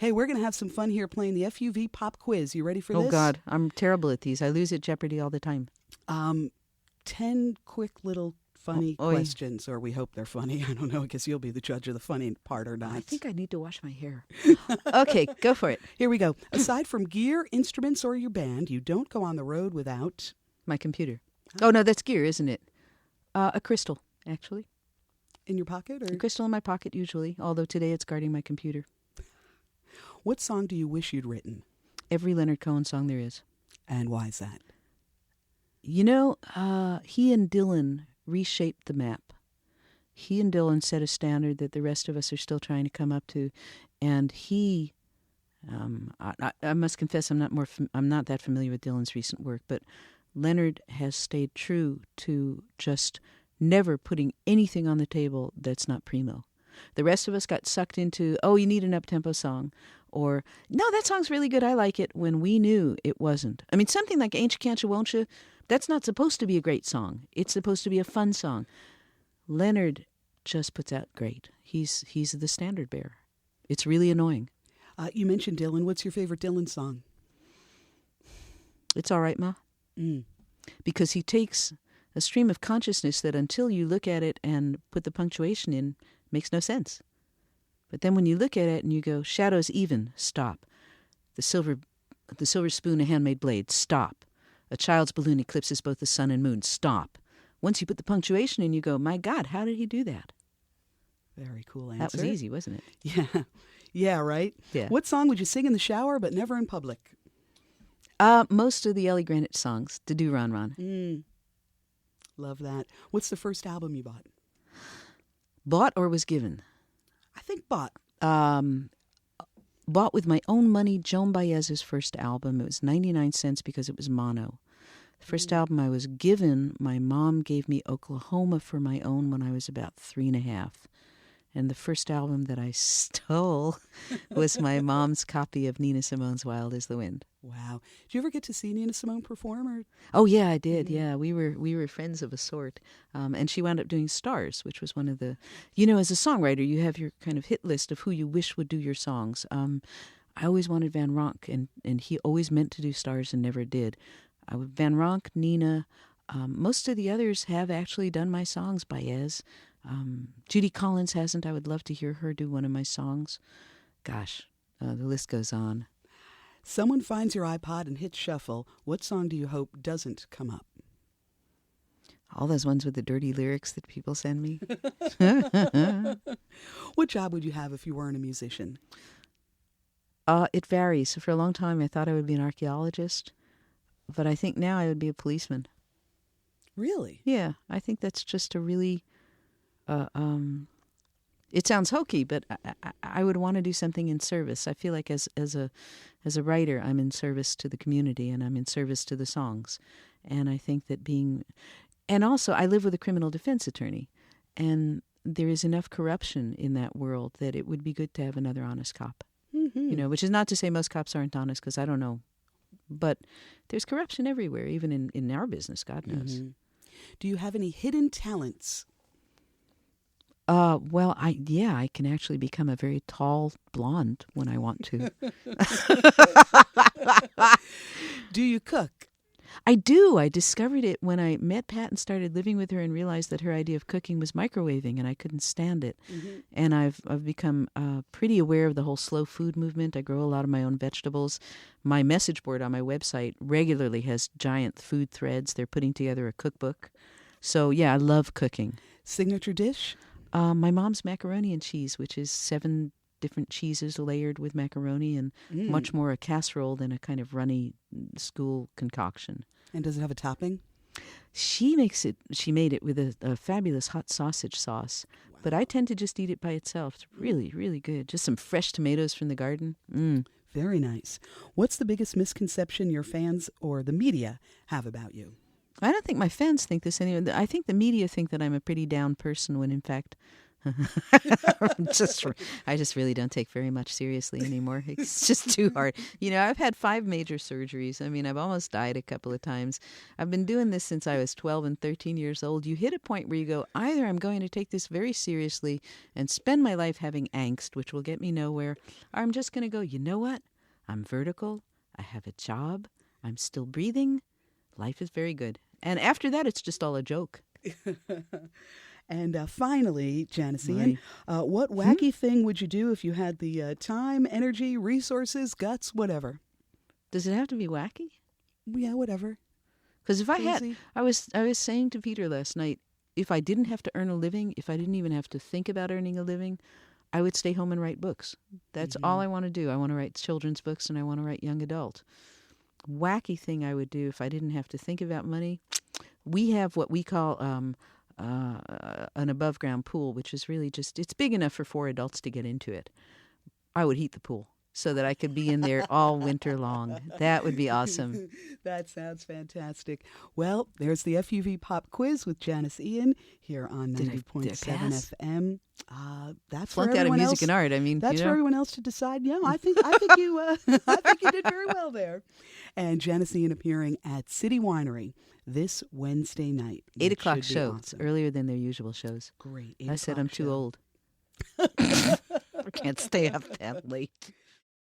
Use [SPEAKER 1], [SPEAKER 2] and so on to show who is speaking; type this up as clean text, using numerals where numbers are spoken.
[SPEAKER 1] Hey, we're going to have some fun here playing the FUV Pop Quiz. You ready for this?
[SPEAKER 2] Oh, God. I'm terrible at these. I lose at Jeopardy all the time.
[SPEAKER 1] 10 quick little funny
[SPEAKER 2] Oh,
[SPEAKER 1] questions, or we hope they're funny. I don't know, because you'll be the judge of the funny part or not.
[SPEAKER 2] I think I need to wash my hair. Okay, go for it.
[SPEAKER 1] Here we go. Aside from gear, instruments, or your band, you don't go on the road without...
[SPEAKER 2] My computer. Oh, no, that's gear, isn't it? A crystal, actually.
[SPEAKER 1] In your pocket? Or
[SPEAKER 2] A crystal in my pocket, usually, although today it's guarding my computer.
[SPEAKER 1] What song do you wish you'd written?
[SPEAKER 2] Every Leonard Cohen song there is.
[SPEAKER 1] And why is that?
[SPEAKER 2] You know, he and Dylan reshaped the map. He and Dylan set a standard that the rest of us are still trying to come up to, and he, I must confess, I'm not that familiar with Dylan's recent work, but Leonard has stayed true to just never putting anything on the table that's not primo. The rest of us got sucked into, oh, you need an up-tempo song, or, no, that song's really good, I like it, when we knew it wasn't. I mean, something like Ain't Ya Can't Ya Won't Ya, that's not supposed to be a great song. It's supposed to be a fun song. Leonard just puts out great. He's the standard bearer. It's really annoying.
[SPEAKER 1] You mentioned Dylan. What's your favorite Dylan song?
[SPEAKER 2] It's All Right, Ma. Because he takes a stream of consciousness that until you look at it and put the punctuation in, makes no sense. But then when you look at it and you go, shadows even, stop. The silver spoon, a handmade blade, stop. A child's balloon eclipses both the sun and moon, stop. Once you put the punctuation in, you go, my God, how did he do that?
[SPEAKER 1] Very cool answer.
[SPEAKER 2] That was easy, wasn't it?
[SPEAKER 1] Yeah. Yeah, right?
[SPEAKER 2] Yeah.
[SPEAKER 1] What song would you sing in the shower but never in public?
[SPEAKER 2] Most of the Ellie Granite songs, To Do Ron Ron.
[SPEAKER 1] Love that. What's the first album you bought?
[SPEAKER 2] Bought or was given?
[SPEAKER 1] I think bought.
[SPEAKER 2] Bought with my own money Joan Baez's first album. It was 99 cents because it was mono. The first album I was given, my mom gave me Oklahoma for my own when I was about 3.5. And the first album that I stole was my mom's copy of Nina Simone's Wild as the Wind.
[SPEAKER 1] Wow. Did you ever get to see Nina Simone perform? Or?
[SPEAKER 2] Oh, yeah, I did. Yeah, we were friends of a sort. And she wound up doing Stars, which was one of the... You know, as a songwriter, you have your kind of hit list of who you wish would do your songs. I always wanted Van Ronk, and he always meant to do Stars and never did. Van Ronk, Nina, most of the others have actually done my songs, Baez. Judy Collins hasn't. I would love to hear her do one of my songs. Gosh, the list goes on.
[SPEAKER 1] Someone finds your iPod and hits shuffle. What song do you hope doesn't come up?
[SPEAKER 2] All those ones with the dirty lyrics that people send me.
[SPEAKER 1] What job would you have if you weren't a musician?
[SPEAKER 2] It varies. For a long time, I thought I would be an archaeologist, but I think now I would be a policeman.
[SPEAKER 1] Really?
[SPEAKER 2] Yeah, I think that's just a really... it sounds hokey, but I would want to do something in service. I feel like as a writer, I'm in service to the community and I'm in service to the songs. And I think that and also I live with a criminal defense attorney, and there is enough corruption in that world that it would be good to have another honest cop. You know, which is not to say most cops aren't honest, because I don't know, but there's corruption everywhere, even in our business, God knows.
[SPEAKER 1] Do you have any hidden talents?
[SPEAKER 2] Well, I can actually become a very tall blonde when I want to.
[SPEAKER 1] Do you cook?
[SPEAKER 2] I do. I discovered it when I met Pat and started living with her and realized that her idea of cooking was microwaving, and I couldn't stand it. And I've become pretty aware of the whole slow food movement. I grow a lot of my own vegetables. My message board on my website regularly has giant food threads. They're putting together a cookbook. So, yeah, I love cooking.
[SPEAKER 1] Signature dish?
[SPEAKER 2] My mom's macaroni and cheese, which is 7 different cheeses layered with macaroni, and much more a casserole than a kind of runny school concoction.
[SPEAKER 1] And does it have a topping?
[SPEAKER 2] She made it with a fabulous hot sausage sauce. Wow. But I tend to just eat it by itself. It's really, really good. Just some fresh tomatoes from the garden.
[SPEAKER 1] Very nice. What's the biggest misconception your fans or the media have about you?
[SPEAKER 2] I don't think my fans think this anyway. I think the media think that I'm a pretty down person when, in fact, I just really don't take very much seriously anymore. It's just too hard. I've had 5 major surgeries. I mean, I've almost died a couple of times. I've been doing this since I was 12 and 13 years old. You hit a point where you go, either I'm going to take this very seriously and spend my life having angst, which will get me nowhere, or I'm just going to go, you know what? I'm vertical. I have a job. I'm still breathing. Life is very good. And after that, it's just all a joke.
[SPEAKER 1] And finally, Janis Ian, what wacky thing would you do if you had the time, energy, resources, guts, whatever?
[SPEAKER 2] Does it have to be wacky?
[SPEAKER 1] Yeah, whatever.
[SPEAKER 2] Because if I had, I was saying to Peter last night, if I didn't have to earn a living, if I didn't even have to think about earning a living, I would stay home and write books. That's all I want to do. I want to write children's books and I want to write young adult. Wacky thing I would do if I didn't have to think about money. We have what we call an above ground pool, which is really it's big enough for 4 adults to get into it. I would heat the pool so that I could be in there all winter long. That would be awesome.
[SPEAKER 1] That sounds fantastic. Well, there's the FUV Pop Quiz with Janis Ian here on 90.7 FM. That's
[SPEAKER 2] flunked
[SPEAKER 1] for
[SPEAKER 2] out of
[SPEAKER 1] everyone
[SPEAKER 2] music
[SPEAKER 1] else.
[SPEAKER 2] and art. I mean,
[SPEAKER 1] that's for everyone else to decide. Yeah, I think you I think you did very well there. And Janis Ian appearing at City Winery this Wednesday night.
[SPEAKER 2] 8 o'clock show.
[SPEAKER 1] Awesome.
[SPEAKER 2] It's earlier than their usual shows.
[SPEAKER 1] Great.
[SPEAKER 2] I said I'm too old. I can't stay up that late.